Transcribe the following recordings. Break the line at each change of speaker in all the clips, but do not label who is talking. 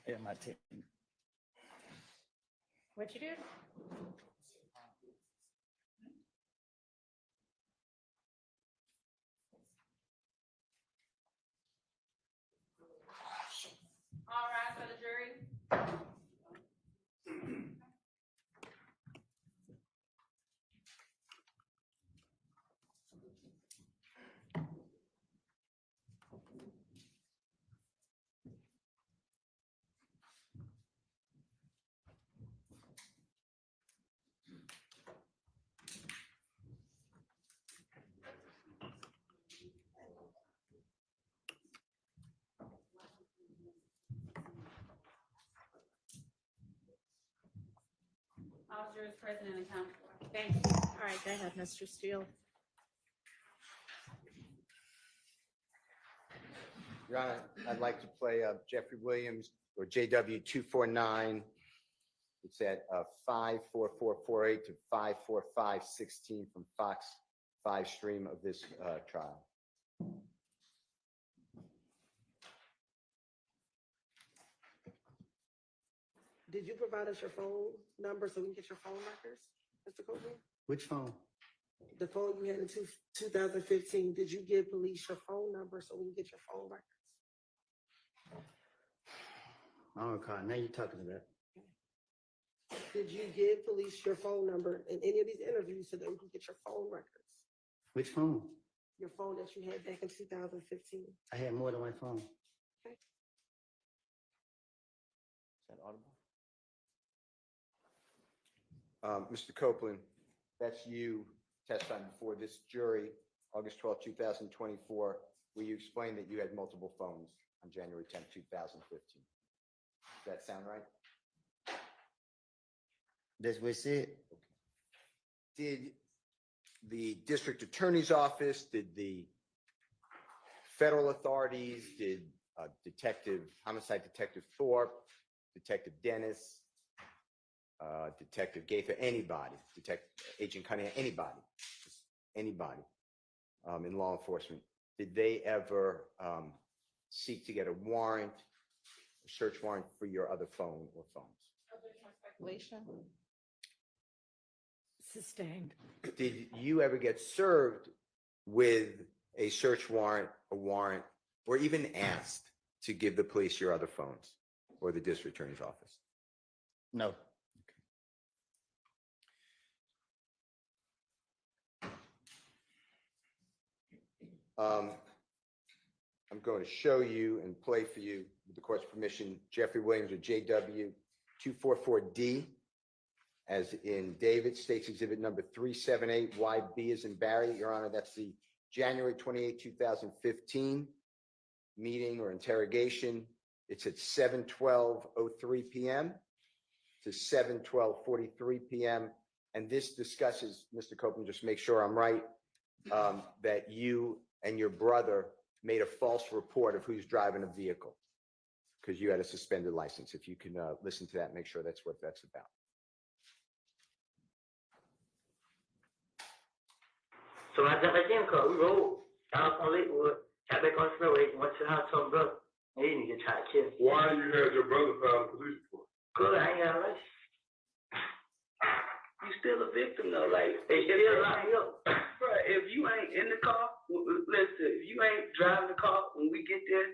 Yeah, my team.
What'd you do? All right, for the jury. Officers, President, and Council.
Thank you. All right, go ahead, Mr. Steele.
Your Honor, I'd like to play Jeffrey Williams or JW 249. It's at 54448 to 54516 from Fox 5 stream of this trial.
Did you provide us your phone number so we can get your phone records, Mr. Courtroom?
Which phone?
The phone you had in 2015, did you give police your phone number so we can get your phone records?
I don't recall. Now you're talking about.
Did you give police your phone number in any of these interviews so that we can get your phone records?
Which phone?
Your phone that you had back in 2015.
I had more than one phone.
Is that audible? Mr. Copeland, that's you testifying before this jury, August 12, 2024, where you explained that you had multiple phones on January 10, 2015. Does that sound right?
That's what it said.
Did the district attorney's office, did the federal authorities, did homicide detective Thorpe, Detective Dennis, Detective Gaither, anybody, Agent Cunningham, anybody, just anybody in law enforcement, did they ever seek to get a warrant, a search warrant for your other phone or phones?
Speculation. Sustained.
Did you ever get served with a search warrant, a warrant, or even asked to give the police your other phones or the district attorney's office?
No.
I'm going to show you and play for you, with the court's permission, Jeffrey Williams or JW 244D, as in David, States Exhibit number 378, YB as in Barry. Your Honor, that's the January 28, 2015 meeting or interrogation. It's at 7:12:03 p.m. to 7:12:43 p.m. And this discusses, Mr. Copeland, just make sure I'm right, that you and your brother made a false report of who's driving a vehicle because you had a suspended license. If you can listen to that, make sure that's what that's about.
So I got back in the car. We rode down on Lakewood, got back on the freeway, went to the house, told my brother, he didn't get tried to kill.
Why you had your brother file a police report?
Cause I ain't got a license. You still a victim though, like they still lock me up.
Bro, if you ain't in the car, listen, if you ain't driving the car when we get there,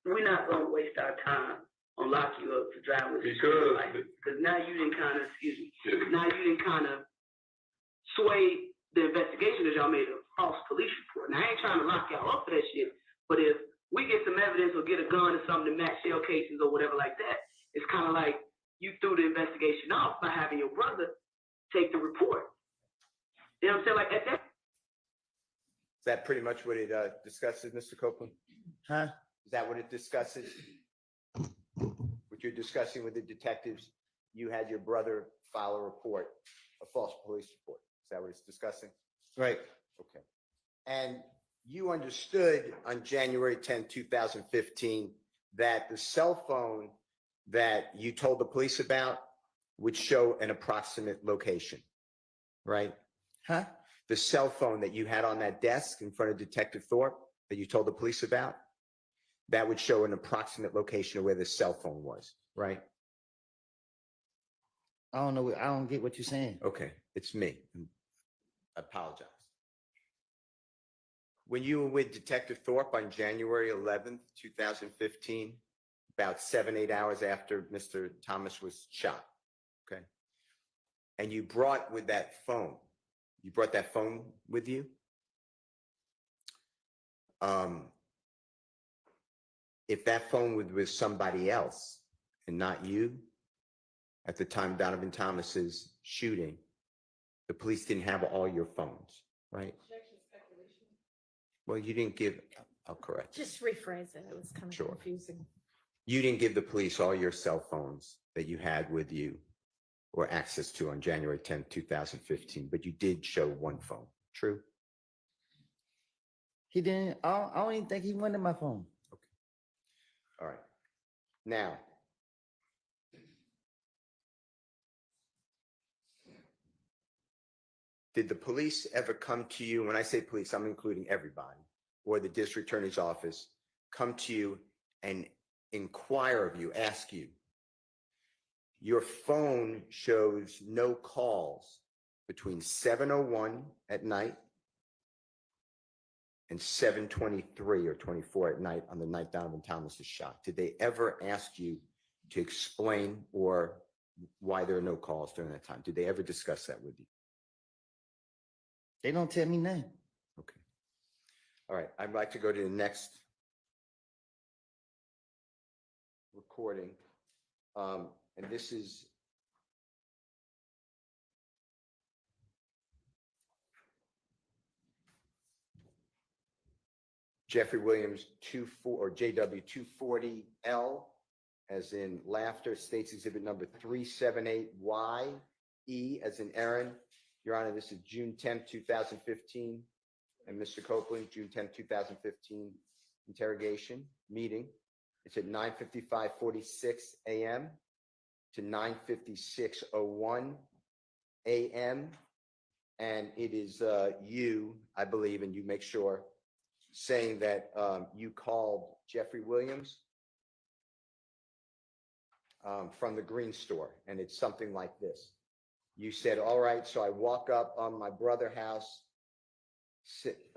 we're not gonna waste our time on lock you up for driving with because now you didn't kind of, now you didn't kind of sway the investigation that y'all made a false police report. Now I ain't trying to lock y'all up for that shit, but if we get some evidence or get a gun or something to match shell cases or whatever like that, it's kind of like you threw the investigation off by having your brother take the report. You know what I'm saying? Like at that.
Is that pretty much what it discusses, Mr. Copeland?
Huh?
Is that what it discusses? What you're discussing with the detectives, you had your brother file a report, a false police report. Is that what it's discussing?
Right.
Okay. And you understood on January 10, 2015, that the cell phone that you told the police about would show an approximate location, right?
Huh?
The cell phone that you had on that desk in front of Detective Thorpe that you told the police about, that would show an approximate location of where the cell phone was, right?
I don't know. I don't get what you're saying.
Okay, it's me. I apologize. When you were with Detective Thorpe on January 11th, 2015, about 7-8 hours after Mr. Thomas was shot, okay? And you brought with that phone, you brought that phone with you? If that phone was with somebody else and not you, at the time Donovan Thomas's shooting, the police didn't have all your phones, right? Well, you didn't give, I'll correct.
Just rephrase it. It was kind of
Sure.
confusing.
You didn't give the police all your cell phones that you had with you or access to on January 10th, 2015, but you did show one phone. True?
He didn't. I don't even think he wanted my phone.
All right. Now, did the police ever come to you? When I say police, I'm including everybody, or the district attorney's office, come to you and inquire of you, ask you, your phone shows no calls between 7:01 at night and 7:23 or 24 at night on the night Donovan Thomas was shot. Did they ever ask you to explain or why there are no calls during that time? Did they ever discuss that with you?
They don't tell me nothing.
Okay. All right. I'd like to go to the next recording. And this is Jeffrey Williams 24 or JW 240L, as in laughter, states exhibit number 378YE, as in Aaron. Your Honor, this is June 10th, 2015. And Mr. Copeland, June 10th, 2015 interrogation meeting. It's at 9:55:46 a.m. to 9:56:01 a.m. And it is you, I believe, and you make sure, saying that you called Jeffrey Williams from the Green Store, and it's something like this. You said, all right, so I walk up on my brother's house.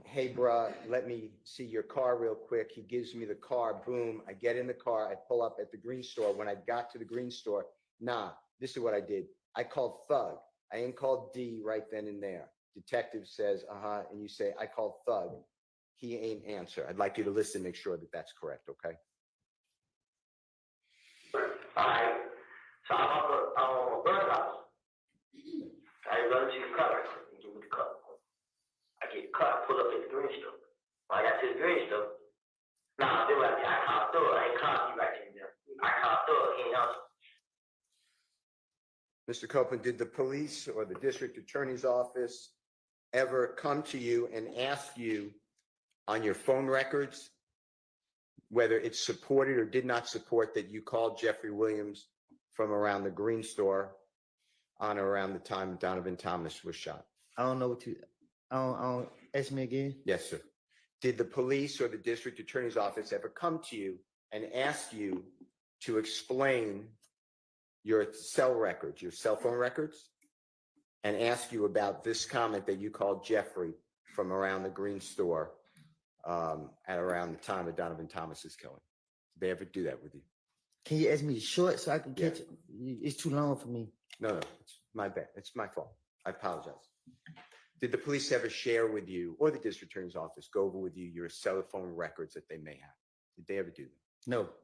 Hey, bruh, let me see your car real quick. He gives me the car. Boom. I get in the car. I pull up at the Green Store. When I got to the Green Store, this is what I did. I called Thug. I ain't called D right then and there. Detective says, and you say, I called Thug. He ain't answer. I'd like you to listen, make sure that that's correct, okay?
All right. So I'm on my brother's house. I run to the car and give me the car. I get the car, pull up at the Green Store. When I got to the Green Store, they were like, I called Thug. I ain't called you right there. I called Thug. He ain't answer.
Mr. Copeland, did the police or the district attorney's office ever come to you and ask you on your phone records whether it supported or did not support that you called Jeffrey Williams from around the Green Store on or around the time Donovan Thomas was shot?
I don't know what you. I don't. Ask me again.
Yes, sir. Did the police or the district attorney's office ever come to you and ask you to explain your cell records, your cell phone records, and ask you about this comment that you called Jeffrey from around the Green Store at around the time of Donovan Thomas's killing? Did they ever do that with you?
Can you ask me short so I can
Yeah.
catch it? It's too long for me.
No, it's my bad. It's my fault. I apologize. Did the police ever share with you or the district attorney's office go over with you your cell phone records that they may have? Did they ever do that?
No.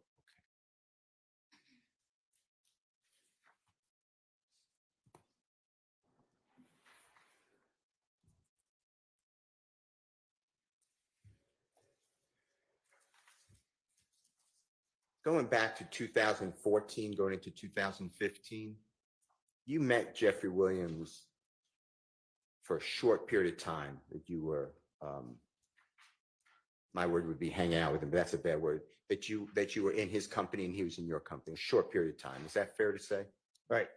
Going back to 2014, going into 2015, you met Jeffrey Williams for a short period of time that you were, my word would be hanging out with him, but that's a bad word, that you were in his company and he was in your company, a short period of time. Is that fair to say?
Right.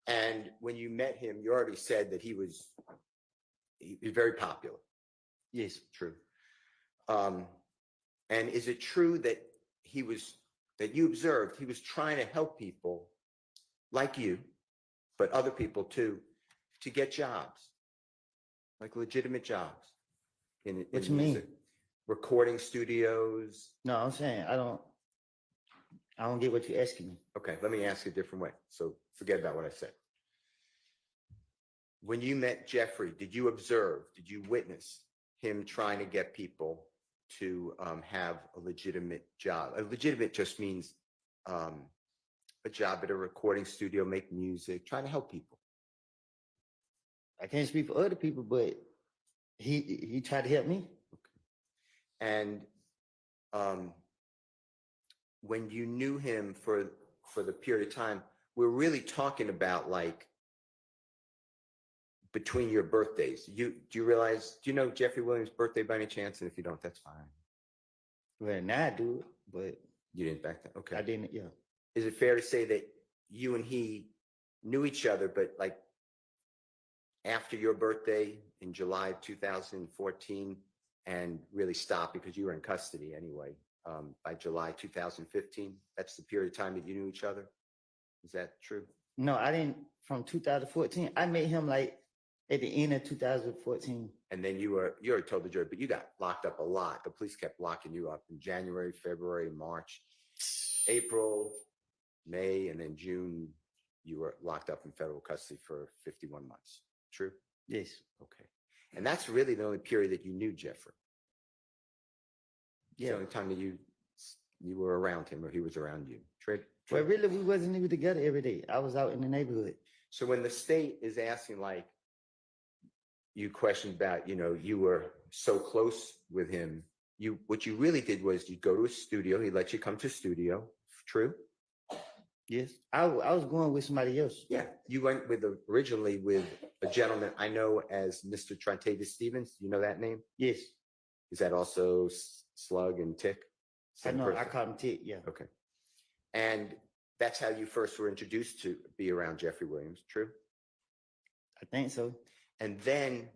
And when you met him, you already said that he was very popular.
Yes.
True. And is it true that that you observed, he was trying to help people like you, but other people too, to get jobs, like legitimate jobs.
What you mean?
music. Recording studios.
No, I'm saying I don't get what you're asking me.
Okay, let me ask you a different way. So forget about what I said. When you met Jeffrey, did you witness him trying to get people to have a legitimate job? A legitimate just means a job at a recording studio, make music, trying to help people.
I can't speak for other people, but he tried to help me.
And when you knew him for the period of time, we're really talking about like between your birthdays. Do you know Jeffrey Williams' birthday by any chance? And if you don't, that's fine.
Well, now I do, but
You didn't back then? Okay.
I didn't. Yeah.
Is it fair to say that you and he knew each other, but like after your birthday in July 2014 and really stopped because you were in custody anyway, by July 2015? That's the period of time that you knew each other? Is that true?
No, I didn't. From 2014, I met him like at the end of 2014.
And then you already told the jury, but you got locked up a lot. The police kept locking you up in January, February, March, April, May, and then June. You were locked up in federal custody for 51 months. True?
Yes.
Okay. And that's really the only period that you knew Jeffrey. It's
Yeah.
the only time that you were around him or he was around you. True?
But really, we wasn't even together every day. I was out in the neighborhood.
So when the state is asking, like, you questioned about, you were so close with him, what you really did was you go to a studio, he let you come to a studio. True?
Yes. I was going with somebody else.
Yeah. You went originally with a gentleman I know as Mr. Trontavis Stevens. You know that name?
Yes.
Is that also Slug and Tick?
I
Same
know.
person?
I called him Ted. Yeah.
Okay. And that's how you first were introduced to be around Jeffrey Williams. True?
I think so.
And then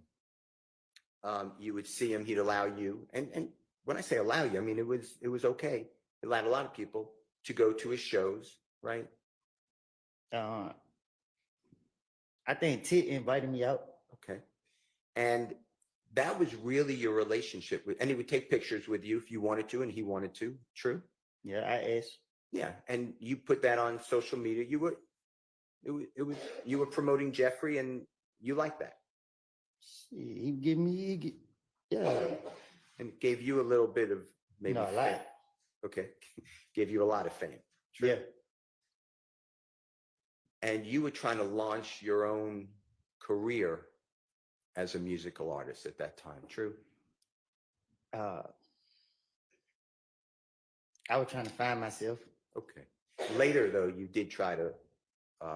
you would see him, he'd allow you, and when I say allow you, I mean, it was okay. It allowed a lot of people to go to his shows, right?
I think Ted invited me out.
Okay. And that was really your relationship with, and he would take pictures with you if you wanted to, and he wanted to. True?
Yeah, I asked.
Yeah. And you put that on social media. You were promoting Jeffrey, and you liked that.
He give me, yeah.
And it gave you a little bit of maybe
No, a
fame.
lot.
Okay. Gave you a lot of fame. True?
Yeah.
And you were trying to launch your own career as a musical artist at that time. True?
I was trying to find myself.
Okay. Later, though, you did try to,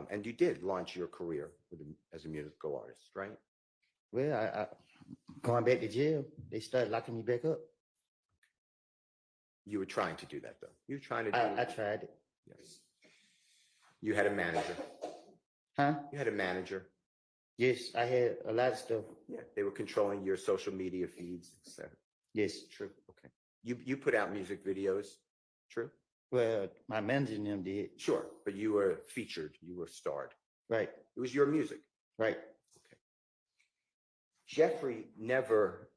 and you did launch your career as a musical artist, right?
Well, I going back to jail, they started locking me back up.
You were trying to do that, though. You were trying to do
I tried it.
Yes. You had a manager.
Huh?
You had a manager.
Yes, I had a lot of stuff.
Yeah. They were controlling your social media feeds, etc.
Yes.
True. Okay. You put out music videos. True?
Well, my manager and them did.
Sure. But you were featured. You were starred.
Right.
It was your music.
Right.
Okay. Jeffrey never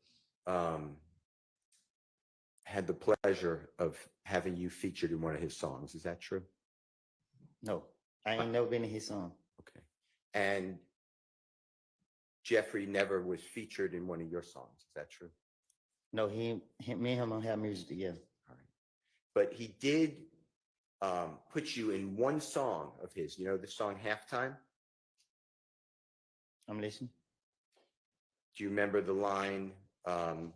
had the pleasure of having you featured in one of his songs. Is that true?
No, I ain't never been in his song.
Okay. And Jeffrey never was featured in one of your songs. Is that true?
No, me and him don't have music together.
All right. But he did put you in one song of his. You know the song Halftime?
I'm listening.
Do you remember the line, and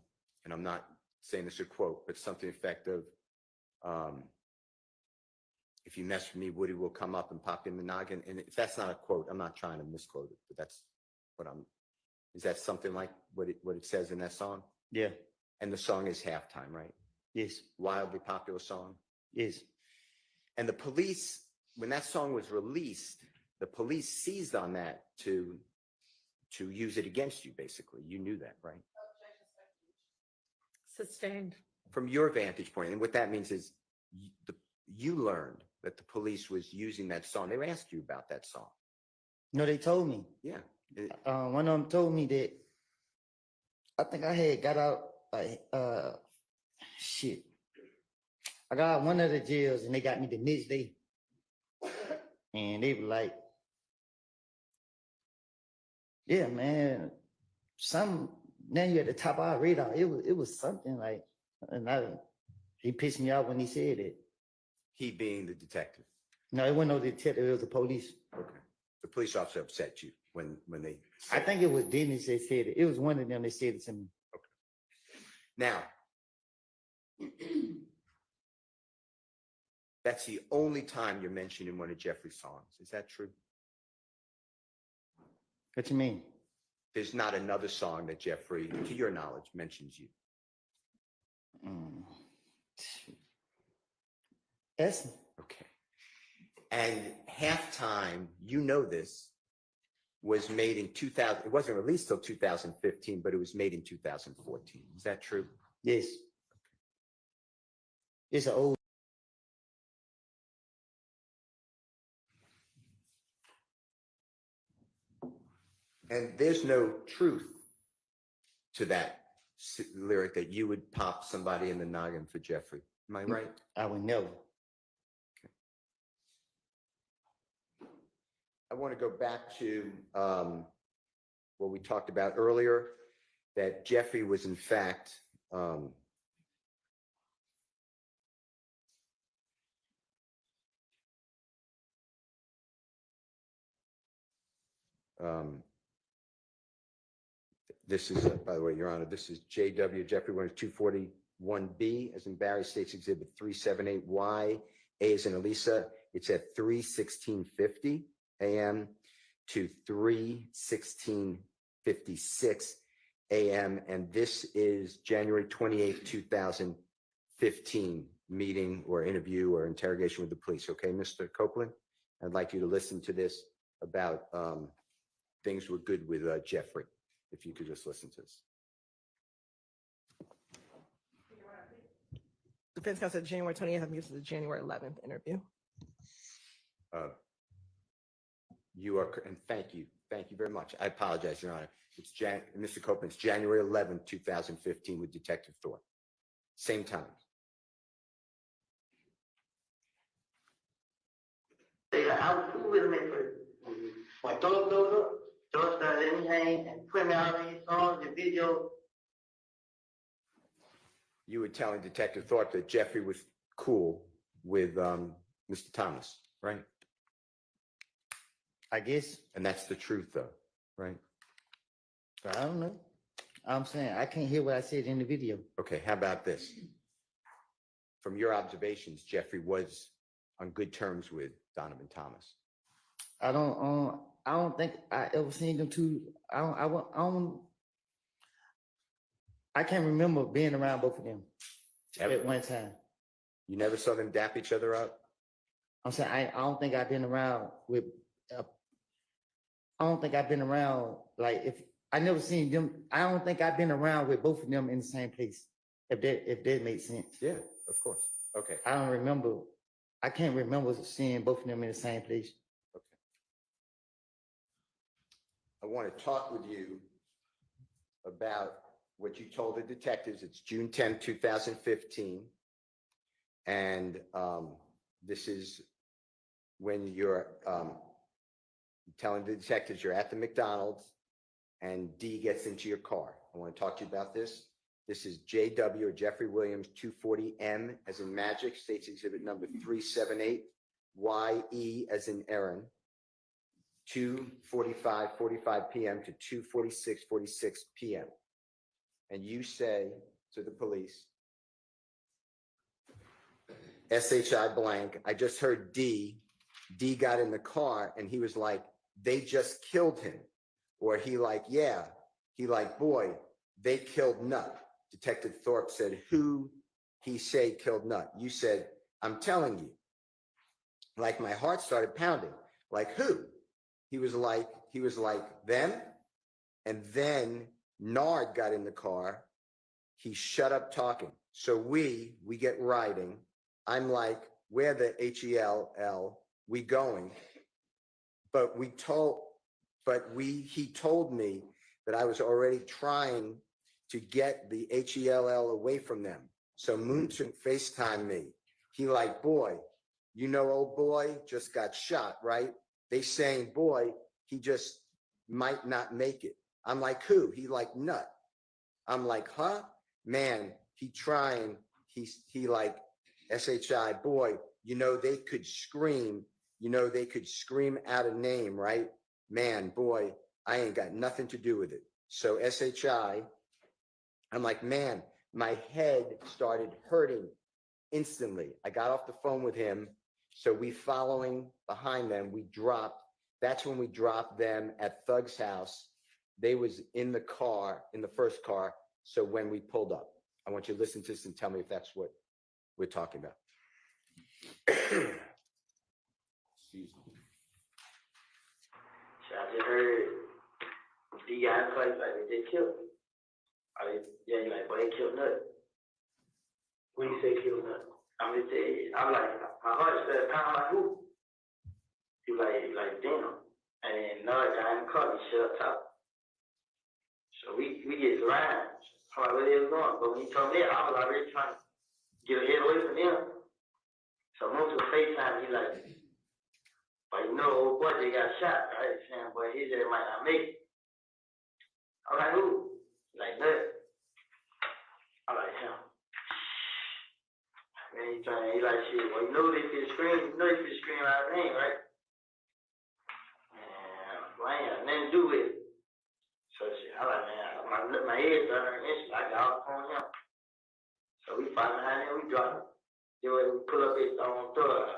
I'm not saying this a quote, but something effective, if you mess with me, Woody will come up and pop in the noggin. And if that's not a quote, I'm not trying to misquote it, but that's what is that something like what it says in that song?
Yeah.
And the song is Halftime, right?
Yes.
Wildly popular song.
Yes.
And the police, when that song was released, the police seized on that to use it against you, basically. You knew that, right?
Sustained.
From your vantage point, and what that means is you learned that the police was using that song. They asked you about that song.
No, they told me.
Yeah.
One of them told me that I think I had got out like shit. I got out one of the jails and they got me the next day. And they were like, yeah, man, now you're at the top of our radar. It was something like, he pissed me off when he said it.
He being the detective.
No, it wasn't no detective, it was the police.
Okay. The police officer upset you when they
I think it was Dennis that said it. It was one of them that said it to me.
Now, that's the only time you're mentioned in one of Jeffrey's songs. Is that true?
What you mean?
There's not another song that Jeffrey, to your knowledge, mentions you.
Yes.
Okay. And Halftime, you know this, was made in 2000. It wasn't released till 2015, but it was made in 2014. Is that true?
Yes. It's an old.
And there's no truth to that lyric that you would pop somebody in the noggin for Jeffrey. Am I right?
I would never.
I want to go back to what we talked about earlier, that Jeffrey was in fact this is, by the way, Your Honor, this is JW, Jeffrey Williams, 241B, as in Barry States Exhibit 378Y, A as in Elisa. It's at 3:16:50 a.m. to 3:16:56 a.m. And this is January 28th, 2015 meeting or interview or interrogation with the police. Okay, Mr. Copeland, I'd like you to listen to this about things were good with Jeffrey. If you could just listen to this.
Defense counsel said January 20th. I'm used to the January 11th interview.
You are, and thank you very much. I apologize, Your Honor. It's Mr. Copeland, it's January 11th, 2015 with Detective Thorpe. Same time.
I was cool with him at first. When Thorpe goes up, Thorpe started letting me hang and put me out on his songs and videos.
You were telling Detective Thorpe that Jeffrey was cool with Mr. Thomas, right?
I guess.
And that's the truth, though, right?
I don't know. I'm saying I can't hear what I said in the video.
Okay, how about this? From your observations, Jeffrey was on good terms with Donovan Thomas.
I don't think I ever seen them two. I can't remember being around both of them at one time.
You never saw them dap each other up?
I'm saying I don't think I've been around with. I don't think I've been around like if I never seen them. I don't think I've been around with both of them in the same place. If that makes sense.
Yeah, of course. Okay.
I don't remember. I can't remember seeing both of them in the same place.
Okay. I want to talk with you about what you told the detectives. It's June 10, 2015. And this is when you're telling the detectives you're at the McDonald's and D gets into your car. I want to talk to you about this. This is JW or Jeffrey Williams 240M as in Magic, States Exhibit number 378, YE as in Aaron, 2:45 p.m. to 2:46 p.m. And you say to the police, SHI blank, I just heard D got in the car and he was like, they just killed him. Or he like, yeah, he like, boy, they killed Nut. Detective Thorpe said, who he say killed Nut? You said, I'm telling you. Like my heart started pounding. Like who? He was like them. And then Nard got in the car. He shut up talking. So we get riding I'm like, where the HELL, we going? But he told me that I was already trying to get the HELL away from them. So Moonson FaceTimed me. He like, boy, you know, old boy just got shot, right? They saying, boy, he just might not make it. I'm like, who? He like, nut. I'm like, huh? Man, he trying. He like, SHI, boy, you know, they could scream. You know, they could scream out a name, right? Man, boy, I ain't got nothing to do with it. So SHI, I'm like, man, my head started hurting instantly. I got off the phone with him. So we following behind them, we dropped. That's when we dropped them at Thug's house. They was in the car, in the first car. So when we pulled up, I want you to listen to this and tell me if that's what we're talking about. Excuse me.
So I just heard the guy in place like they killed him. Yeah, you like, boy, they killed Nut. When you say killed Nut, I'm just saying, I'm like, my heart started pounding like who? He like, damn. And then another guy in the car, he shut up. So we get around. I'm like, where they was going? But when he told me that, I was already trying to get a head away from them. So most of the FaceTime, he like, but you know, old boy, they got shot, right? Saying, boy, his head might not make it. I'm like, who? Like that. I'm like, him. Man, he like, shit, well, you know they could scream, out of name, right? Man, I ain't got nothing to do with it. So shit, I like, man, my head started hurting instantly. I got off on him. So we fight behind him, we drop him. Then we pull up his own thug.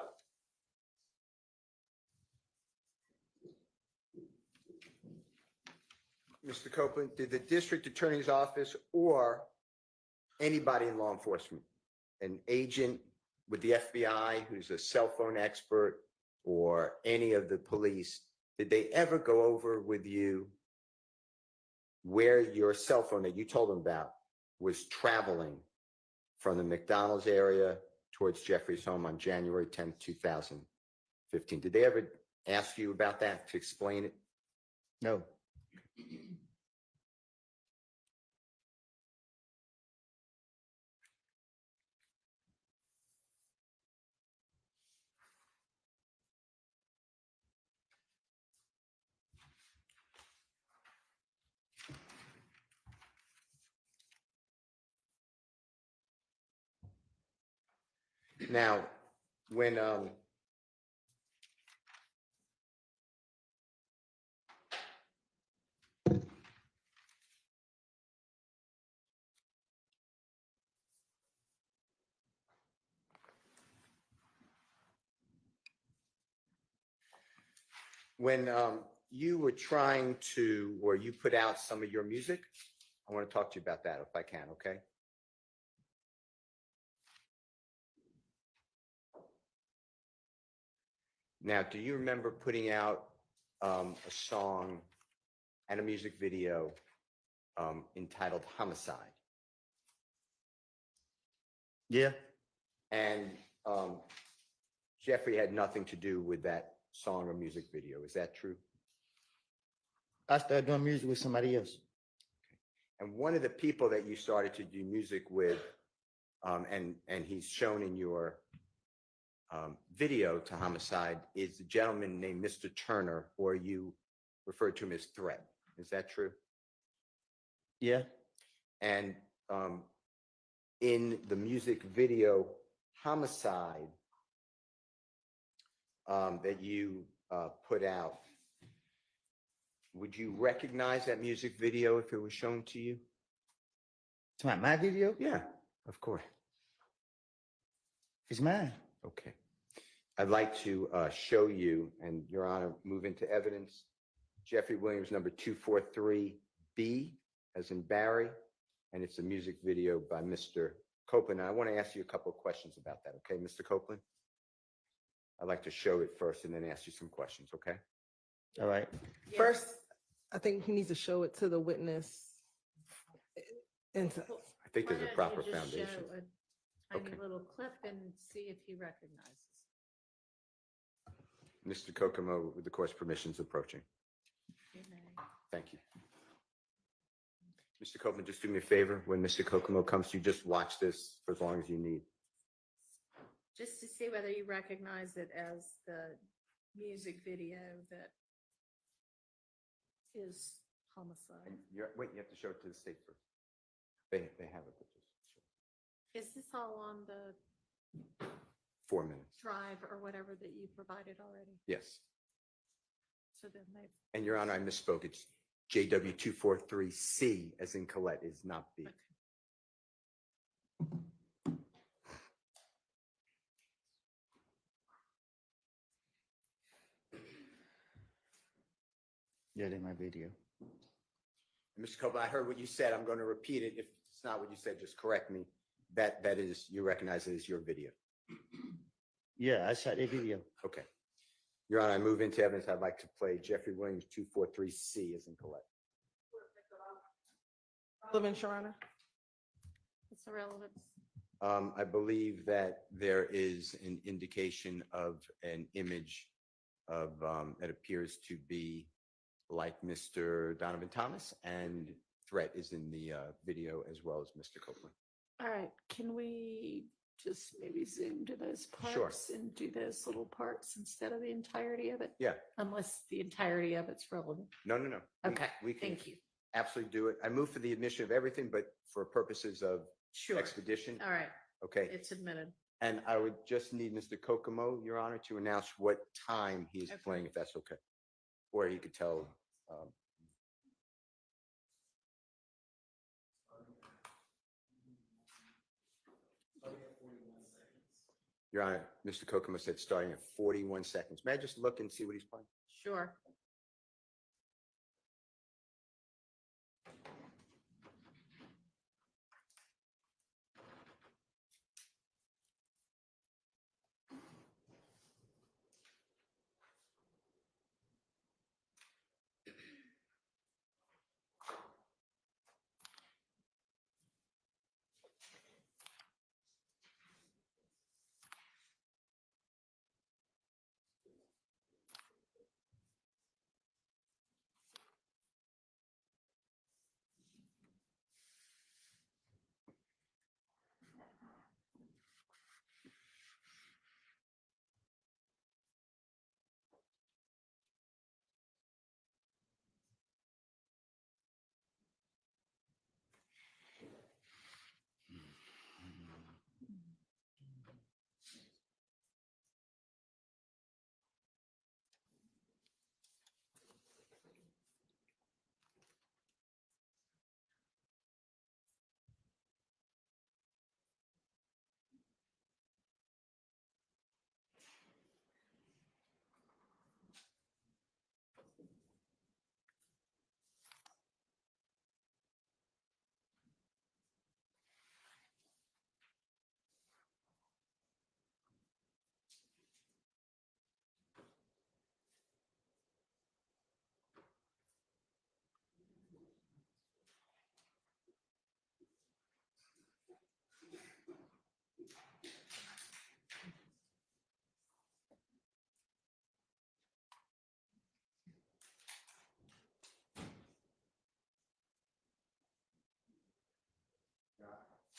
Mr. Copeland, did the district attorney's office or anybody in law enforcement, an agent with the FBI who's a cell phone expert or any of the police, did they ever go over with you where your cell phone that you told them about was traveling from the McDonald's area towards Jeffrey's home on January 10th, 2015? Did they ever ask you about that to explain it?
No.
Now, when you were trying to, or you put out some of your music, I want to talk to you about that if I can, okay? Now, do you remember putting out a song and a music video entitled Homicide?
Yeah.
And Jeffrey had nothing to do with that song or music video. Is that true?
I started doing music with somebody else.
And one of the people that you started to do music with, and he's shown in your video to Homicide, is a gentleman named Mr. Turner, or you referred to him as Threat. Is that true?
Yeah.
And in the music video Homicide that you put out, would you recognize that music video if it was shown to you?
It's my video?
Yeah, of course.
It's mine.
Okay. I'd like to show you, and Your Honor, move into evidence, Jeffrey Williams, number 243B, as in Barry, and it's a music video by Mr. Copeland. I want to ask you a couple of questions about that, okay, Mr. Copeland? I'd like to show it first and then ask you some questions, okay?
All right.
First, I think he needs to show it to the witness. And
I think there's a proper foundation.
tiny
Okay.
little clip and see if he recognizes.
Mr. Kokomo, with the court's permission, is approaching.
You may.
Thank you. Mr. Kokomo, just do me a favor. When Mr. Kokomo comes, you just watch this for as long as you need.
Just to see whether you recognize it as the music video that is homicide.
And wait, you have to show it to the state first. They have it, but just show
Is this all on the
it. 4 minutes.
drive or whatever that you provided already?
Yes.
So then they've.
And Your Honor, I misspoke. It's JW243C, as in Colette, is not B.
Okay.
Yeah, in my video.
Mr. Copeland, I heard what you said. I'm going to repeat it. If it's not what you said, just correct me. That is, you recognize it as your video.
Yeah, I shot a video.
Okay. Your Honor, I move into evidence. I'd like to play Jeffrey Williams 243C, as in Colette.
Relevant, Your Honor.
What's the relevance?
I believe that there is an indication of an image of, that appears to be like Mr. Donovan Thomas, and threat is in the video as well as Mr. Copeland.
All right, can we just maybe zoom to those
Sure.
parts and do those little parts instead of the entirety of it?
Yeah.
Unless the entirety of it's relevant.
No.
Okay,
We can
thank you.
absolutely do it. I move for the admission of everything, but for purposes of
Sure.
expedition.
All right,
Okay.
it's admitted.
And I would just need Mr. Kokomo, Your Honor, to announce what time he is
Okay.
playing, if that's okay. Or he could tell. Your Honor, Mr. Kokomo said starting at 41 seconds. May I just look and see what he's playing?
Sure.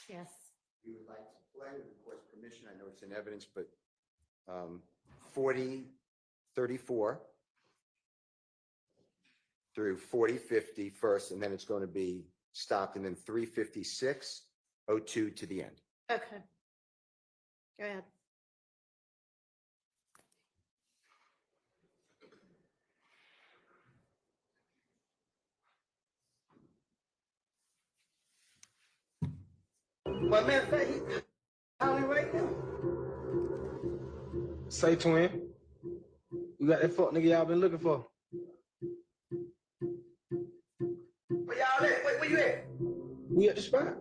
Yes.
We would like to play with the court's permission. I know it's in evidence, but 40:34 through 40:50 first, and then it's going to be stopped, and then 3:56:02 to the end.
Okay. Go ahead.
But matter of fact, he's calling right now.
Say, twin, you got that fuck nigga y'all been looking for.
Where y'all at? Where you at?
We at the spot.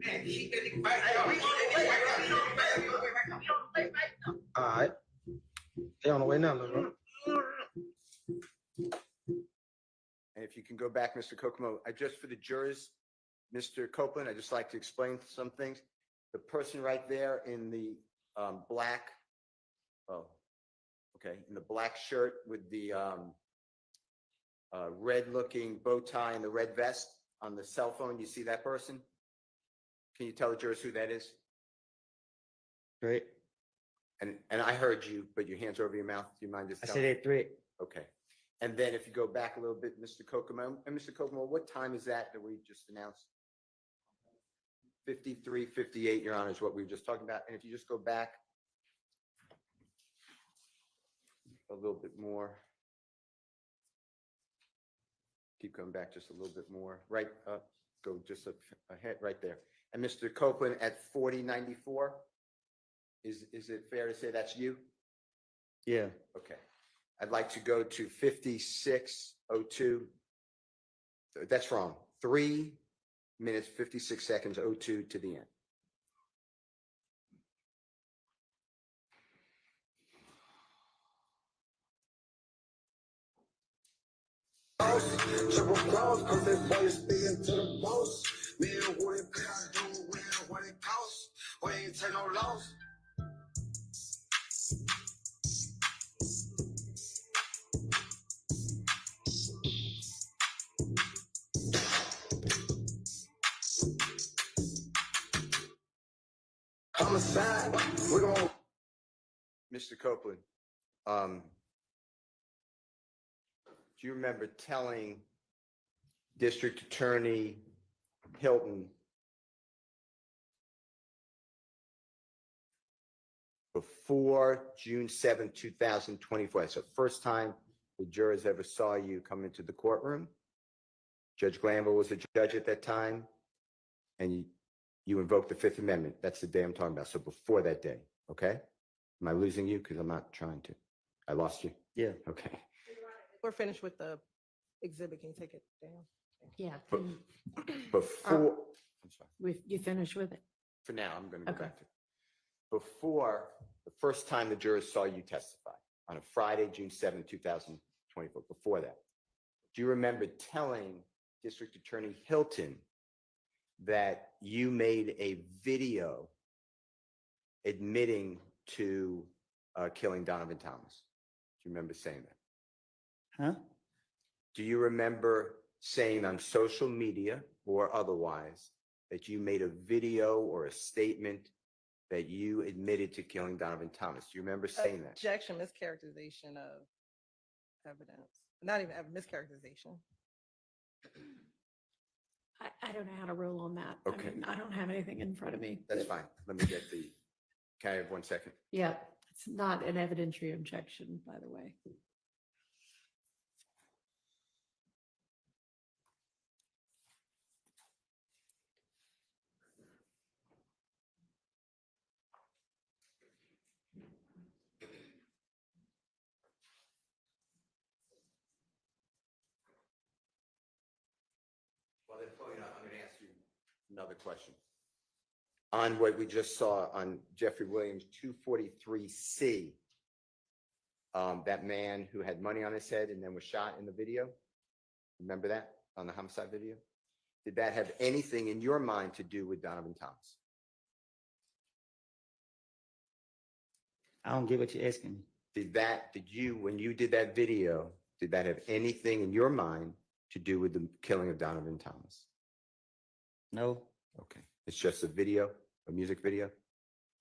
Man, she got the fight. Hey, we on the way right now.
All right. They on the way now, little bro.
And if you can go back, Mr. Kokomo, just for the jurors, Mr. Copeland, I'd just like to explain some things. the person right there in the black, oh, okay, in the black shirt with the red-looking bow tie and the red vest on the cell phone, you see that person? Can you tell the jurors who that is?
Threat.
And I heard you, but your hands are over your mouth. Do you mind just
I
telling?
said that threat.
Okay. And then if you go back a little bit, Mr. Kokomo, and Mr. Kokomo, what time is that we just announced? 53:58, Your Honor, is what we were just talking about. And if you just go back a little bit more. Keep coming back just a little bit more. Right up, go just ahead right there. And Mr. Copeland at 4094, is it fair to say that's you?
Yeah.
Okay. I'd like to go to 56:02. That's wrong. 3 minutes, 56 seconds, 02 to the end.
Triple cross, cause that boy is speaking to the boss. Me and what it cost, do what it costs. We ain't take no loss. Homicide, we're gonna.
Mr. Copeland, do you remember telling District Attorney Hilton before June 7th, 2024, that's the first time the jurors ever saw you come into the courtroom? Judge Glanville was the judge at that time, and you invoked the Fifth Amendment. That's the day I'm talking about. So before that day, okay? Am I losing you? Because I'm not trying to. I lost you?
Yeah.
Okay.
We're finished with the exhibit. Can you take it down?
Yeah.
But before, I'm sorry.
You finished with it?
For now, I'm going to go
Okay.
back to before the first time the jurors saw you testify on a Friday, June 7th, 2024. Before that, do you remember telling District Attorney Hilton that you made a video admitting to killing Donovan Thomas? Do you remember saying that?
Huh?
Do you remember saying on social media or otherwise that you made a video or a statement that you admitted to killing Donovan Thomas? Do you remember saying that?
Objection, mischaracterization of evidence. Not even mischaracterization.
I don't know how to rule on that. I
Okay.
mean, I don't have anything in front of me.
That's fine. Let me get the, can I have 1 second?
Yeah, it's not an evidentiary objection, by the way.
Well, then, I'm going to ask you another question. On what we just saw on Jeffrey Williams 243C, that man who had money on his head and then was shot in the video, remember that on the homicide video? Did that have anything in your mind to do with Donovan Thomas?
I don't get what you're asking me.
When you did that video, did that have anything in your mind to do with the killing of Donovan Thomas?
No.
Okay. It's just a video, a music video?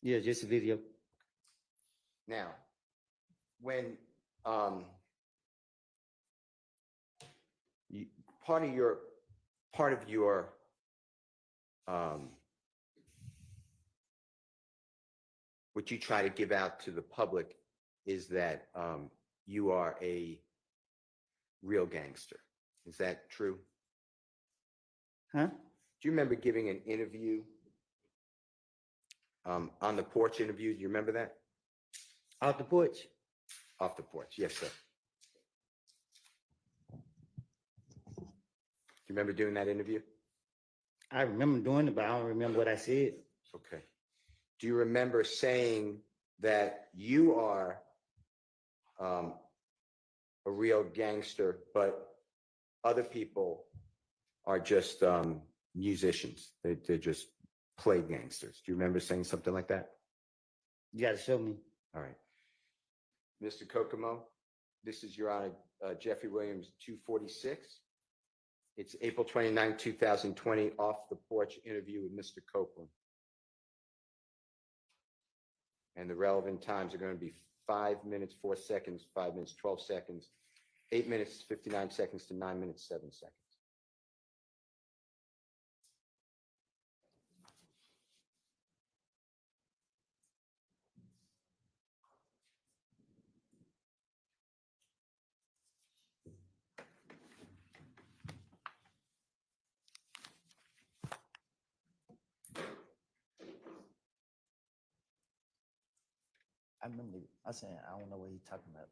Yeah, just a video.
Now, when part of your what you try to give out to the public is that you are a real gangster. Is that true?
Huh?
Do you remember giving an interview on the porch interview? Do you remember that?
Off the porch?
Off the porch, yes, sir. Do you remember doing that interview?
I remember doing it, but I don't remember what I said.
Okay. Do you remember saying that you are a real gangster, but other people are just musicians? They're just play gangsters. Do you remember saying something like that?
You gotta show me.
All right. Mr. Kokomo, this is Your Honor, Jeffrey Williams, 246. It's April 29, 2020, off the porch interview with Mr. Copeland. And the relevant times are going to be 5 minutes, 4 seconds, 5 minutes, 12 seconds, 8 minutes, 59 seconds to 9 minutes, 7 seconds.
I remember, I said, I don't know what he's talking about.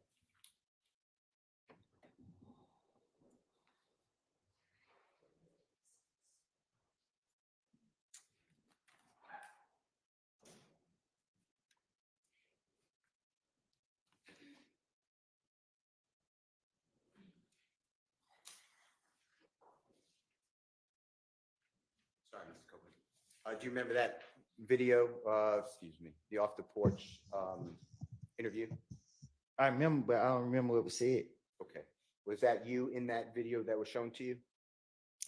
Sorry, Mr. Copeland. Do you remember that video, excuse me, the off the porch interview?
I remember, but I don't remember what was said.
Okay. Was that you in that video that was shown to you?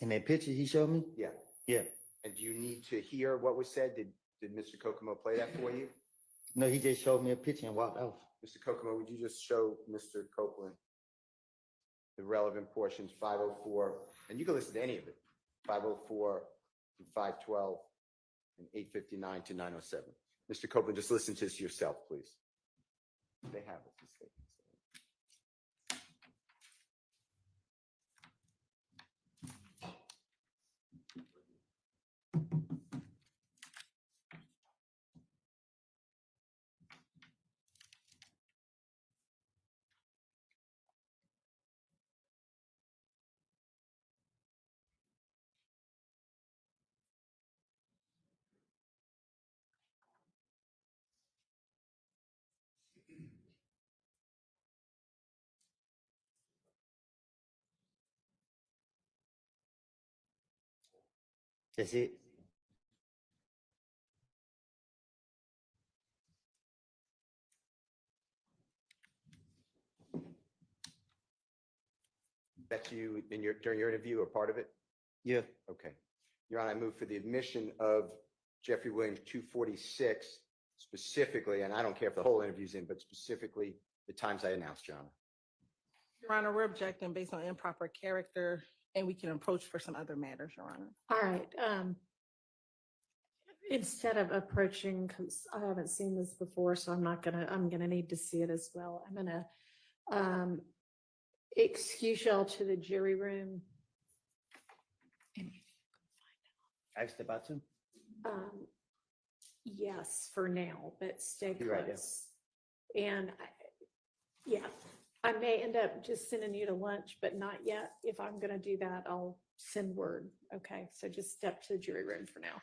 In that picture he showed me?
Yeah.
Yeah.
And do you need to hear what was said? Did Mr. Kokomo play that for you?
No, he just showed me a picture and walked off.
Mr. Kokomo, would you just show Mr. Copeland the relevant portions, 504, and you can listen to any of it, 504 to 512 and 859 to 907. Mr. Copeland, just listen to this yourself, please. They have it.
That's it.
That's you in during your interview or part of it?
Yeah.
Okay. Your Honor, I move for the admission of Jeffrey Williams, 246, specifically, and I don't care if the whole interview's in, but specifically the times I announced, Your Honor.
Your Honor, we're objecting based on improper character, and we can approach for some other matters, Your Honor.
All right, instead of approaching, because I haven't seen this before, so I'm gonna need to see it as well. I'm gonna excuse y'all to the jury room.
I step out too.
Yes, for now, but stay
Be right there.
close. And yeah, I may end up just sending you to lunch, but not yet. If I'm gonna do that, I'll send word. Okay, so just step to the jury room for now.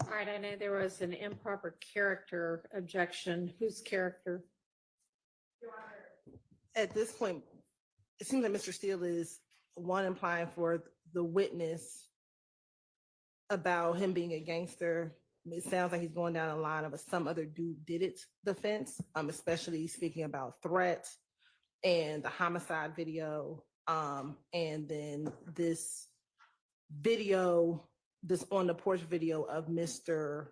All right, I know there was an improper character objection. Whose character?
At this point, it seems like Mr. Steele is implying for the witness about him being a gangster. It sounds like he's going down a line of some other dude did it defense, especially speaking about threat and the homicide video, and then this video, this on the porch video of Mr.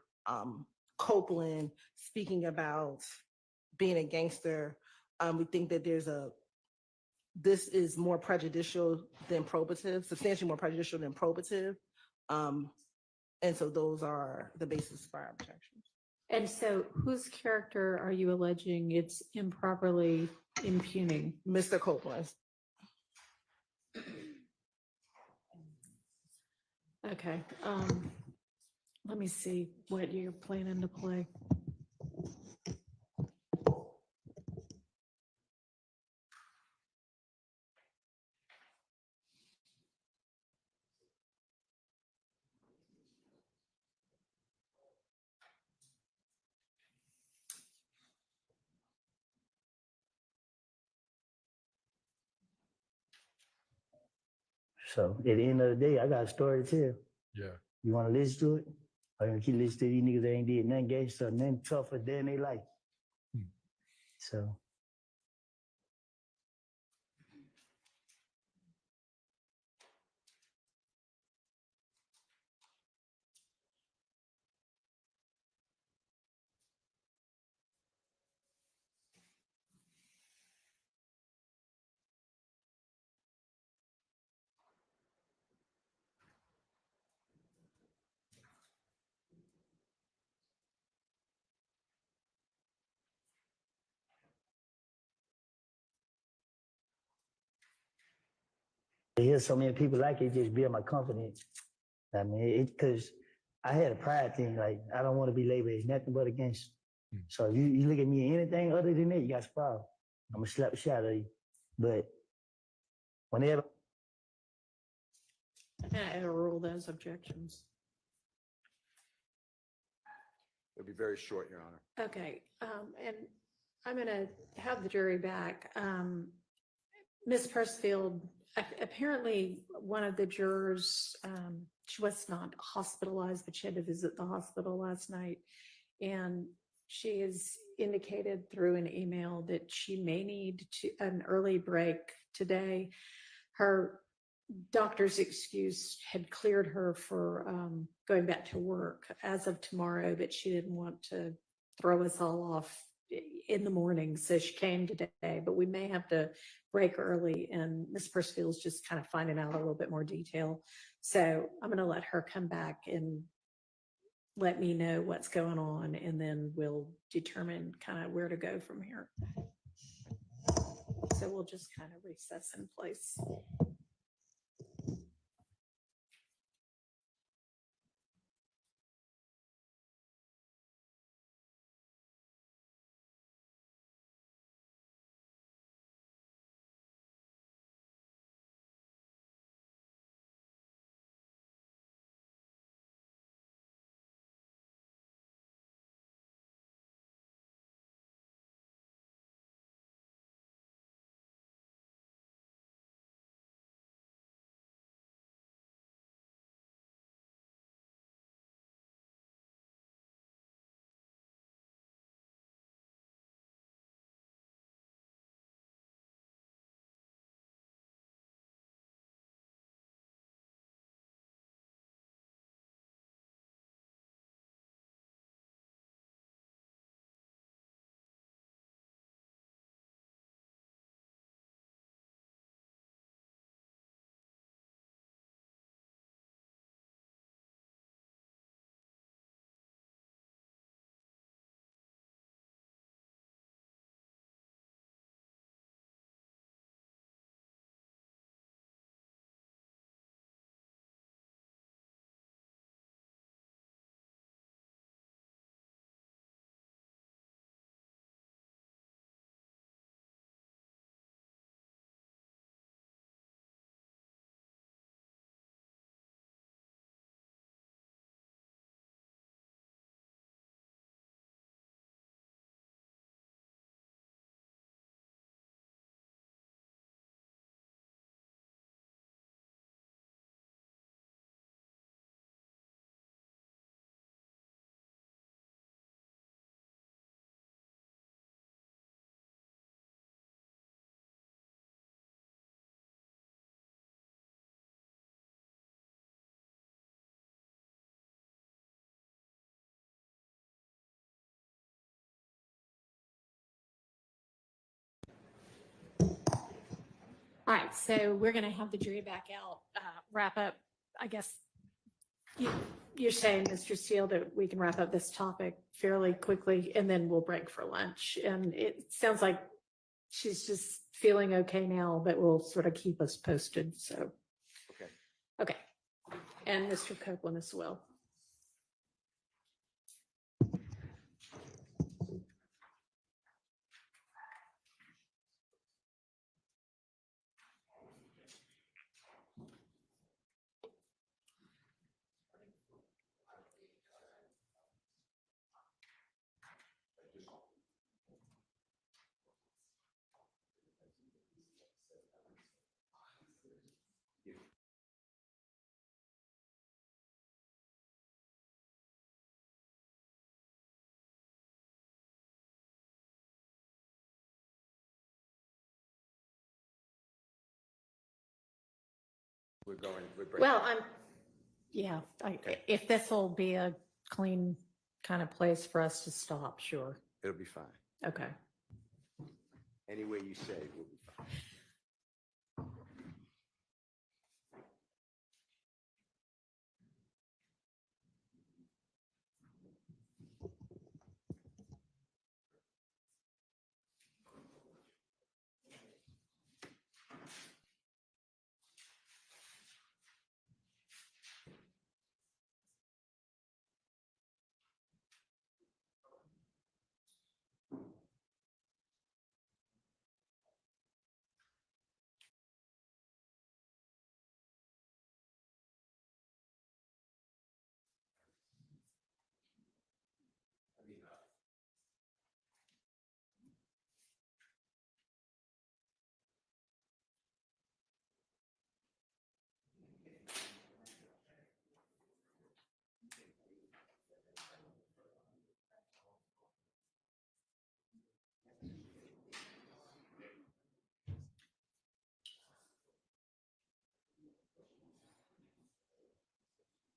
Copeland speaking about being a gangster. We think that this is more prejudicial than probative, substantially more prejudicial than probative. And so those are the basis for our objections.
And so whose character are you alleging it's improperly impugning?
Mr. Copeland.
Okay, let me see what you're planning to play.
So at the end of the day, I got a story to tell.
Yeah.
You want to listen to it? Or you keep listening to these niggas that ain't did nothing gangster, nothing tougher than they life. So. To hear so many people like it just build my confidence. I mean, because I had a pride thing, like, I don't want to be labeled as nothing but a gangster. So you look at me anything other than that, you got a problem. I'm going to slap the shit out of you. But whenever.
I overrule those objections.
It'll be very short, Your Honor.
Okay, and I'm gonna have the jury back. Ms. Pressfield, apparently one of the jurors, she was not hospitalized, but she had to visit the hospital last night. And she has indicated through an email that she may need an early break today. Her doctor's excuse had cleared her for going back to work as of tomorrow, but she didn't want to throw us all off in the morning. So she came today, but we may have to break early, and Ms. Percefield's just kind of finding out a little bit more detail. So I'm going to let her come back and let me know what's going on, and then we'll determine kind of where to go from here. So we'll just kind of recess in place. All right, so we're going to have the jury back out, wrap up, I guess. You're saying, Mr. Steele, that we can wrap up this topic fairly quickly and then we'll break for lunch. And it sounds like she's just feeling okay now, but will sort of keep us posted. So,
Okay.
okay. And Mr. Copeland as well.
We're breaking.
Well, if this will be a clean kind of place for us to stop, sure.
It'll be fine.
Okay.
Any way you say will be fine.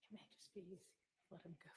It may just be easy. Let him go.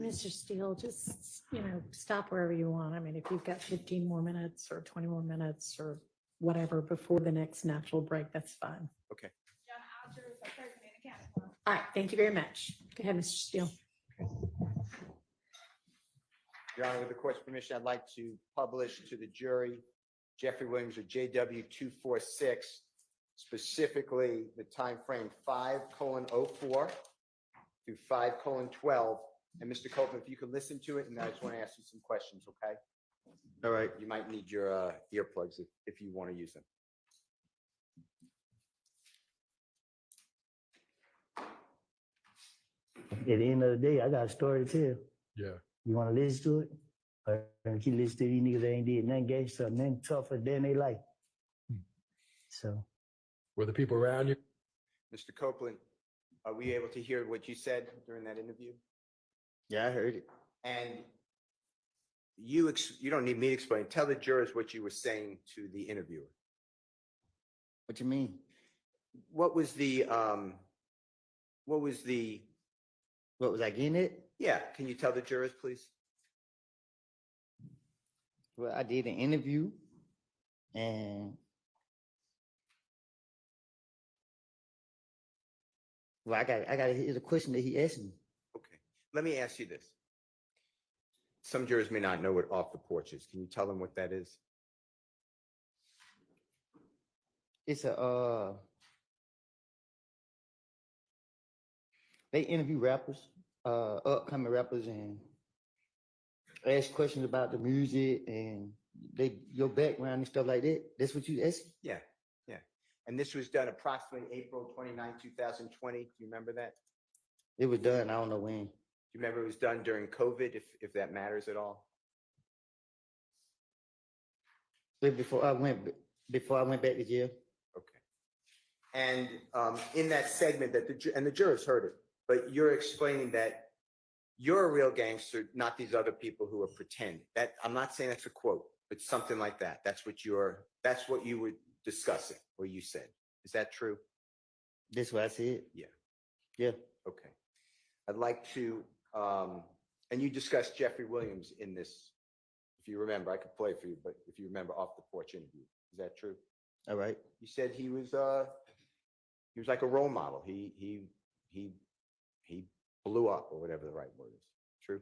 And Mr. Steele, just, stop wherever you want. I mean, if you've got 15 more minutes or 20 more minutes or whatever before the next natural break, that's fine.
Okay.
John, all jurors are present and accounted for.
All right, thank you very much. Go ahead, Mr. Steele.
Your Honor, with the court's permission, I'd like to publish to the jury Jeffrey Williams or JW 246, specifically the time frame 5:04 through 5:12. And Mr. Copeland, if you could listen to it, and I just want to ask you some questions, okay?
All right.
You might need your earplugs if you want to use them.
At the end of the day, I got a story to tell.
Yeah.
You want to listen to it? Or keep listening to these niggas that ain't did nothing gangster, nothing tougher than they like. So.
Were the people around you?
Mr. Copeland, are we able to hear what you said during that interview?
Yeah, I heard it.
And you don't need me to explain. Tell the jurors what you were saying to the interviewer.
What you mean?
What was
I getting it?
Yeah, can you tell the jurors, please?
Well, I did an interview and I got here's a question that he asked me.
Okay, let me ask you this. Some jurors may not know what off the porch is. Can you tell them what that is?
It's they interview rappers, upcoming rappers, and ask questions about the music and your background and stuff like that. That's what you asked?
Yeah. And this was done approximately April 29, 2020. Do you remember that?
It was done. I don't know when.
Do you remember it was done during COVID, if that matters at all?
But before I went back to jail.
Okay. And in that segment that the jurors heard it, but you're explaining that you're a real gangster, not these other people who are pretend. That I'm not saying that's a quote, but something like that. That's what you were discussing, or you said. Is that true?
That's what I said.
Yeah.
Yeah.
Okay. I'd like to, and you discussed Jeffrey Williams in this. If you remember, I could play for you, but if you remember off the porch interview, is that true?
All right.
You said he was like a role model. He blew up, or whatever the right word is. True?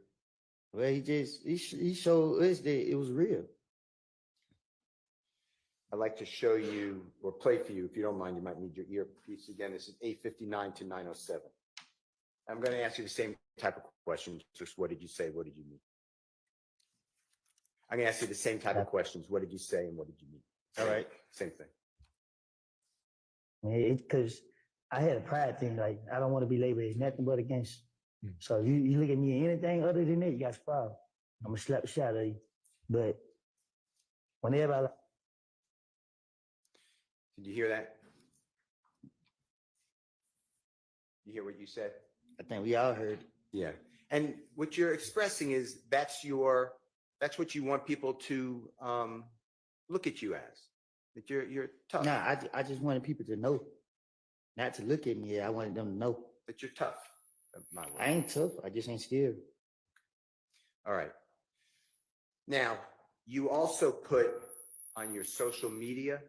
Well, he showed us that it was real.
I'd like to show you or play for you, if you don't mind. You might need your earpiece again. This is 8:59 to 9:07. I'm going to ask you the same type of questions. Just what did you say? What did you mean? I'm going to ask you the same type of questions. What did you say and what did you mean?
All right.
Same thing.
Because I had a pride thing, like I don't want to be labeled as nothing but a gangster. So you look at me anything other than that, you got a problem. I'm gonna slap the shit out of you. But whenever I
Did you hear that? You hear what you said?
I think we all heard.
Yeah. And what you're expressing is that's what you want people to look at you as. That you're tough.
Nah, I just wanted people to know. Not to look at me. I wanted them to know.
That you're tough. My word.
I ain't tough. I just ain't scared.
All right. Now, you also put on your social media,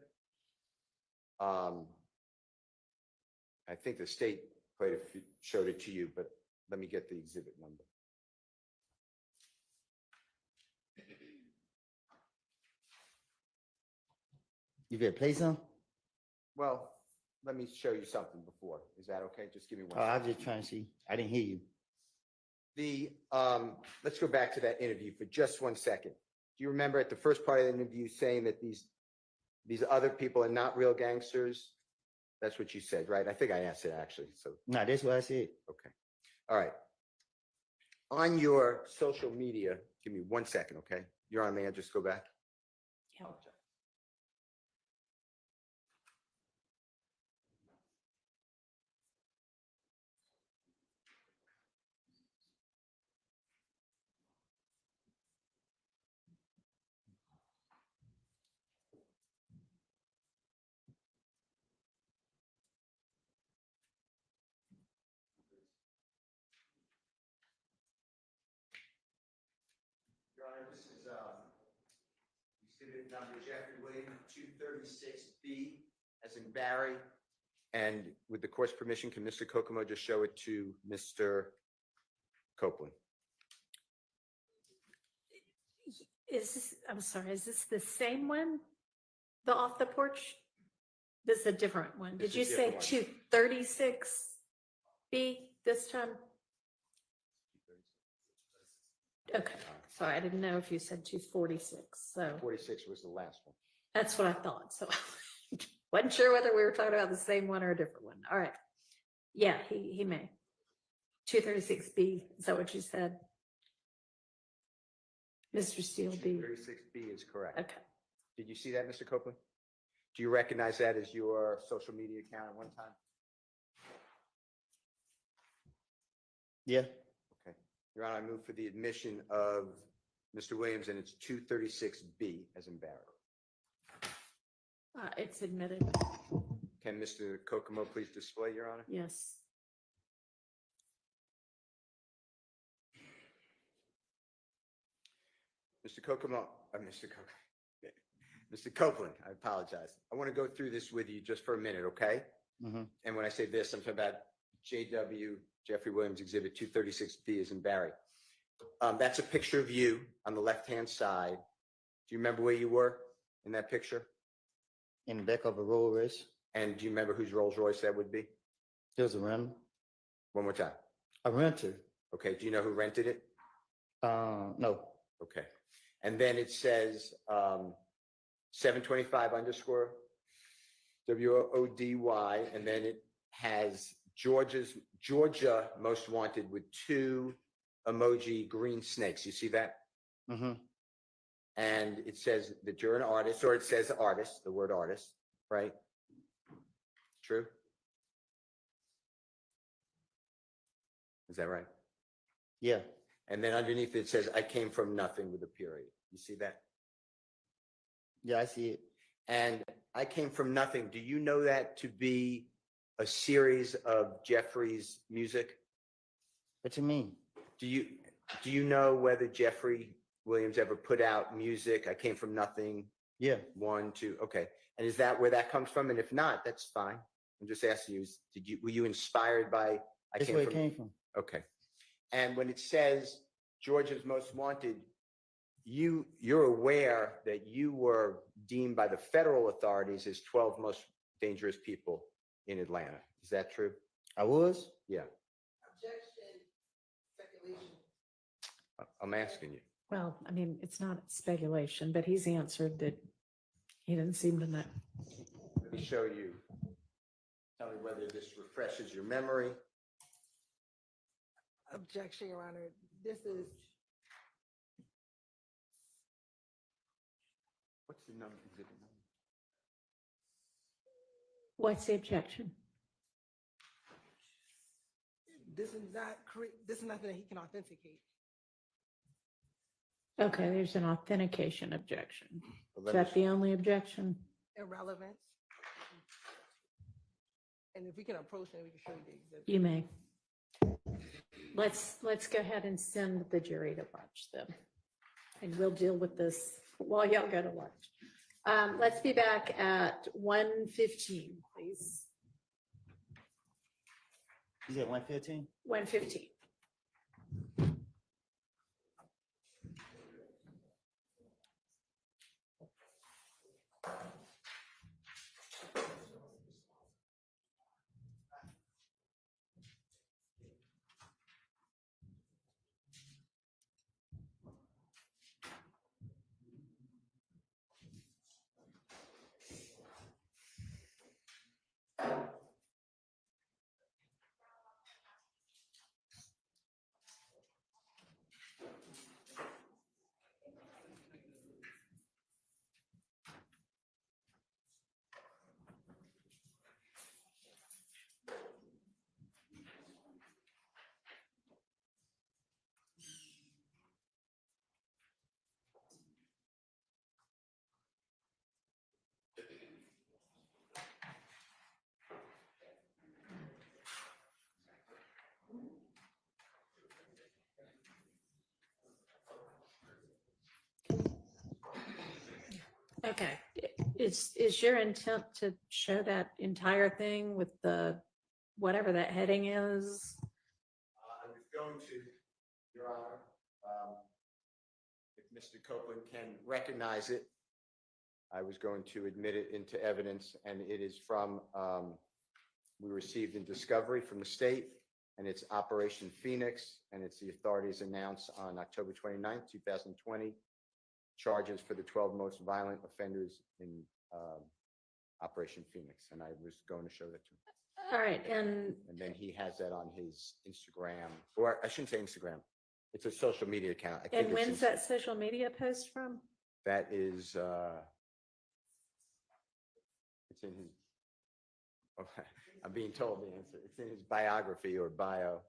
I think the state showed it to you, but let me get the exhibit number.
You better play some?
Well, let me show you something before. Is that okay? Just give me one
Oh, I
second.
was just trying to see. I didn't hear you.
Let's go back to that interview for just 1 second. Do you remember at the first part of the interview saying that these other people are not real gangsters? That's what you said, right? I think I asked it actually. So
Nah, that's what I said.
okay. All right. On your social media, give me 1 second, okay? You're on, may I just go back?
Yeah.
exhibit number Jeffrey Williams, 236B, as in Barry. And with the court's permission, can Mr. Kokomo just show it to Mr. Copeland?
Is this, I'm sorry, is this the same one? The off the porch? This is a different one.
This
Did you
is a
say
different one.
236B this time? Okay, sorry, I didn't know if you said 246, so
46 was the last one.
that's what I thought, so wasn't sure whether we were talking about the same one or a different one. All right. Yeah, he may. 236B, is that what you said? Mr. Steele B.
236B is correct.
Okay.
Did you see that, Mr. Copeland? Do you recognize that as your social media account at one time?
Yeah.
Okay. Your Honor, I move for the admission of Mr. Williams, and it's 236B as in Barry.
It's admitted,
Can Mr. Kokomo please display, Your Honor?
yes.
Mr. Kokomo, Mr. Copeland, I apologize. I want to go through this with you just for a minute, okay?
Mm-hmm.
And when I say this, I'm talking about JW, Jeffrey Williams, Exhibit 236B as in Barry. That's a picture of you on the left-hand side. Do you remember where you were in that picture?
In the back of a Rolls Royce.
And do you remember whose Rolls Royce that would be?
There's a rental.
One more time.
A renter.
Okay, do you know who rented it?
No.
Okay. And then it says 725 underscore WODY, and then it has Georgia Most Wanted with 2 emoji green snakes. You see that?
Mm-hmm.
And it says that you're an artist, or it says artist, the word artist, right? True? Is that right?
Yeah.
And then underneath it says, I came from nothing with a period. You see that?
Yeah, I see it.
And I came from nothing. Do you know that to be a series of Jeffrey's music?
What you mean?
Do you know whether Jeffrey Williams ever put out music? I came from nothing.
Yeah.
1, 2. Okay. And is that where that comes from? And if not, that's fine. I'm just asking you, were you inspired by
That's where it came from.
Okay. And when it says Georgia's Most Wanted, you're aware that you were deemed by the federal authorities as 12 most dangerous people in Atlanta. Is that true?
I was?
Yeah.
Objection, speculation.
I'm asking you.
Well, I mean, it's not speculation, but he's answered that he didn't seem to know.
Let me show you. Tell me whether this refreshes your memory.
Objection, Your Honor. This is
What's the number? Exhibit number?
What's the objection?
this is nothing that he can authenticate.
Okay, there's an authentication objection.
Well,
Is
let me
that the only objection?
Irrelevance. And if we can approach it, we can show you the exhibit.
You may. Let's go ahead and send the jury to watch them. And we'll deal with this while y'all go to lunch. Let's be back at 1:15, please.
You said 115?
1:15. Okay, is your intent to show that entire thing with the, whatever that heading is?
I was going to, Your Honor, if Mr. Copeland can recognize it, I was going to admit it into evidence, and it is from, we received in discovery from the state, and it's Operation Phoenix, and it's the authorities announced on October 29th, 2020, charges for the 12 most violent offenders in Operation Phoenix, and I was going to show that to him.
All right, and
then he has that on his Instagram, or I shouldn't say Instagram. It's a social media account. I think
and
it's
when's that social media post from?
That is, it's in his, I'm being told the answer. It's in his biography or bio.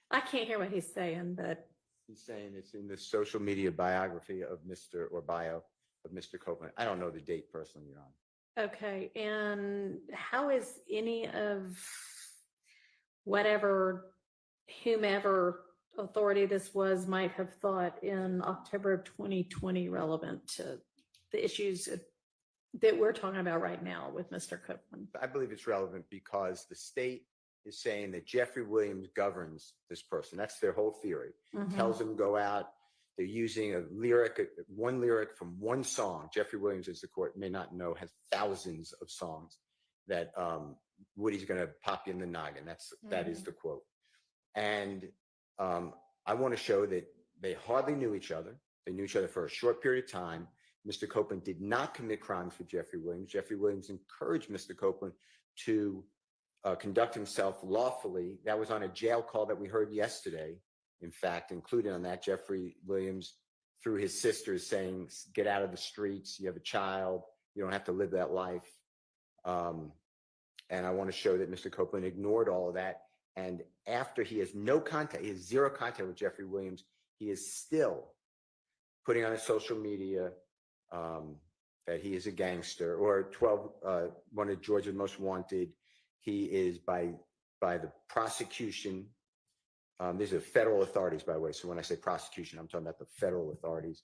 I can't hear what he's saying, but
He's saying it's in the social media biography of Mr. or bio of Mr. Copeland. I don't know the date personally, Your Honor.
okay. And how is any of whatever, whomever authority this was might have thought in October of 2020 relevant to the issues that we're talking about right now with Mr. Copeland?
I believe it's relevant because the state is saying that Jeffrey Williams governs this person. That's their whole theory. Tells them go out. They're using a lyric, one lyric from one song. Jeffrey Williams, as the court may not know, has thousands of songs that Woody's going to pop you in the noggin. That is the quote. And I want to show that they hardly knew each other. They knew each other for a short period of time. Mr. Copeland did not commit crimes for Jeffrey Williams. Jeffrey Williams encouraged Mr. Copeland to conduct himself lawfully. That was on a jail call that we heard yesterday. In fact, included on that, Jeffrey Williams, through his sisters, saying, get out of the streets. You have a child. You don't have to live that life. And I want to show that Mr. Copeland ignored all of that. And after he has no contact, he has zero contact with Jeffrey Williams, he is still putting on his social media that he is a gangster, or 12, one of Georgia's most wanted. He is by the prosecution. These are federal authorities, by the way. So when I say prosecution, I'm talking about the federal authorities,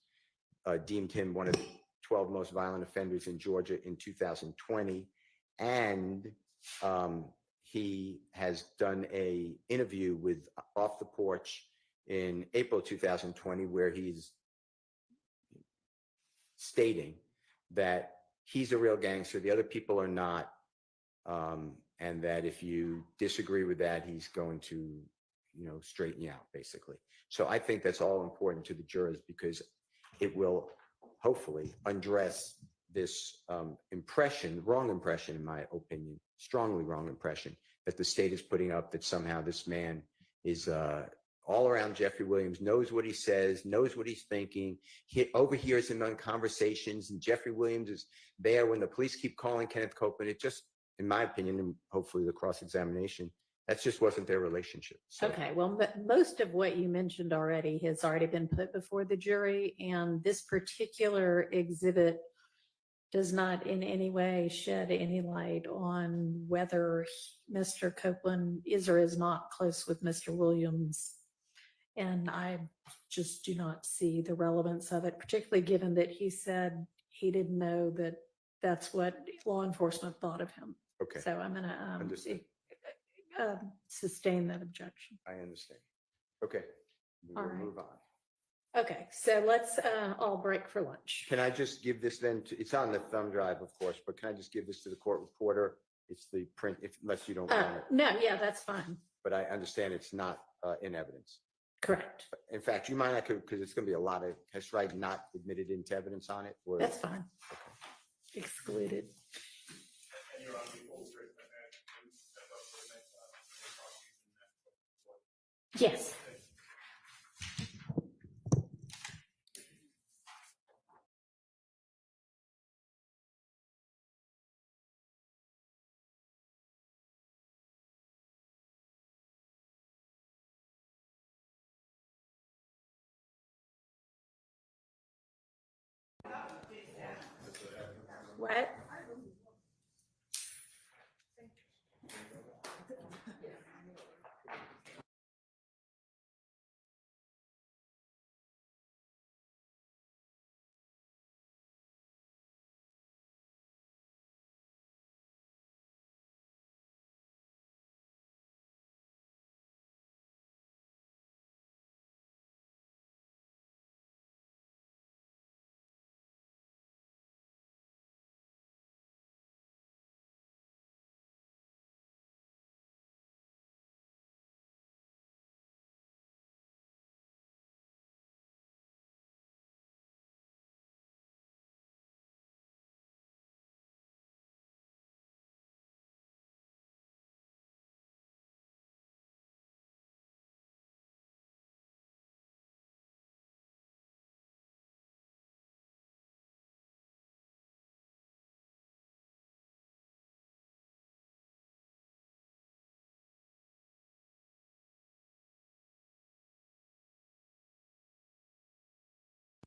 deemed him one of the 12 most violent offenders in Georgia in 2020. And he has done a interview with Off the Porch in April 2020, where he's stating that he's a real gangster, the other people are not, and that if you disagree with that, he's going to, straighten you out, basically. So I think that's all important to the jurors, because it will hopefully undress this impression, wrong impression, in my opinion, strongly wrong impression, that the state is putting up, that somehow this man is all around Jeffrey Williams, knows what he says, knows what he's thinking. He overhears him on conversations, and Jeffrey Williams is there when the police keep calling Kenneth Copeland. It just, in my opinion, and hopefully the cross-examination, that just wasn't their relationship. So.
Okay, well, most of what you mentioned already has already been put before the jury, and this particular exhibit does not in any way shed any light on whether Mr. Copeland is or is not close with Mr. Williams. And I just do not see the relevance of it, particularly given that he said he didn't know that that's what law enforcement thought of him.
Okay.
So I'm going to sustain that objection.
I understand. Okay. We
All
will
right.
move on.
Okay, so let's all break for lunch.
Can I just give this then to, it's on the thumb drive, of course, but can I just give this to the court reporter? It's the print, unless you don't want it.
No, yeah, that's fine.
But I understand it's not in evidence.
Correct.
In fact, you might, because it's going to be a lot of, has right not admitted into evidence on it? Or,
That's fine. Okay. Excluded. Yes. What?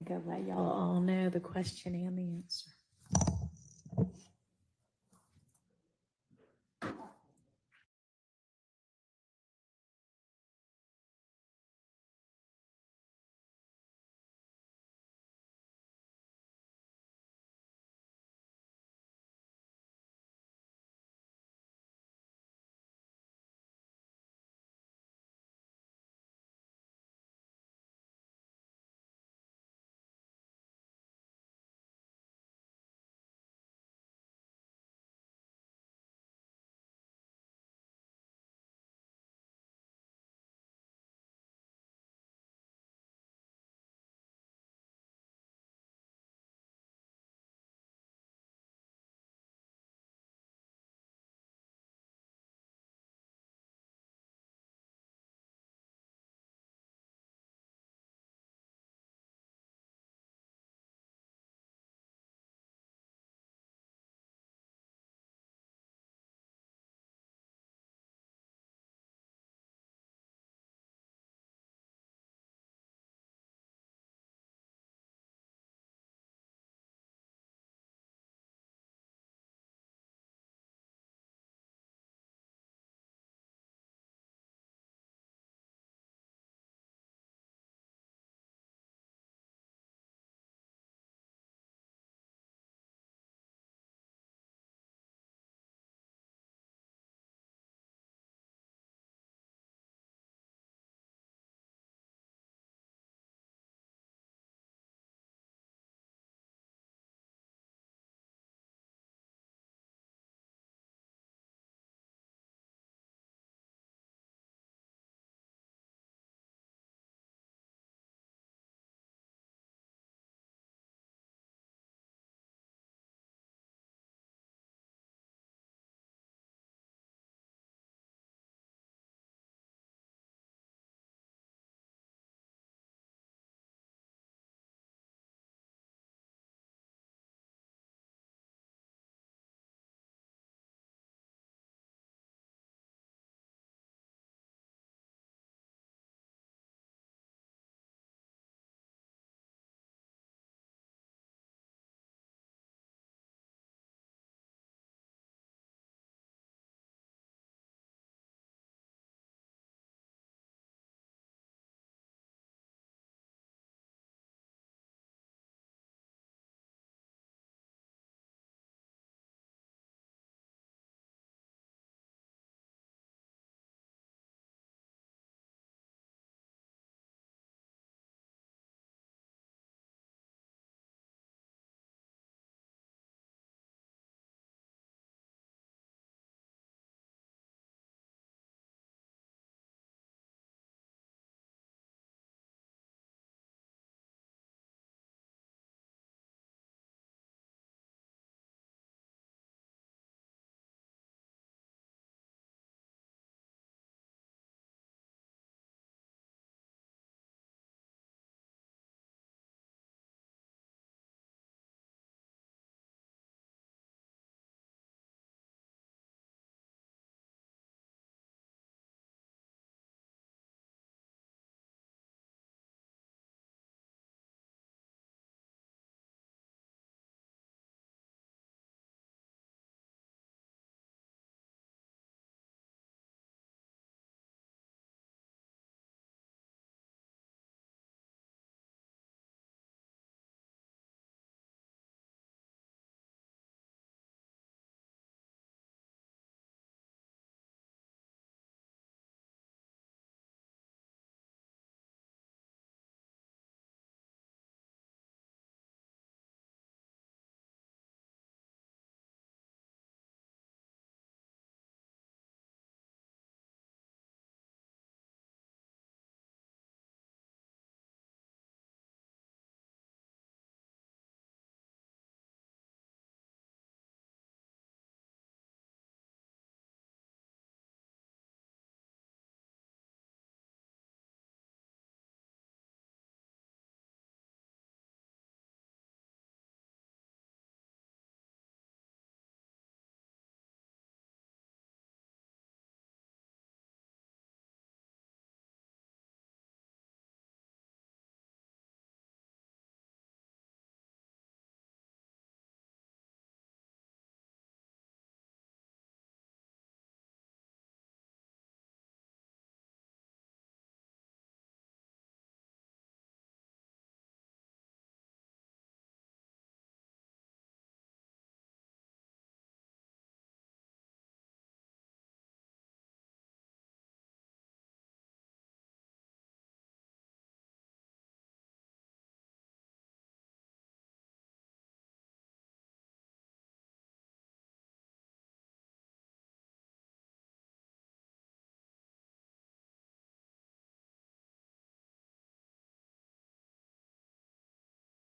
Go let y'all all know the question and the answer.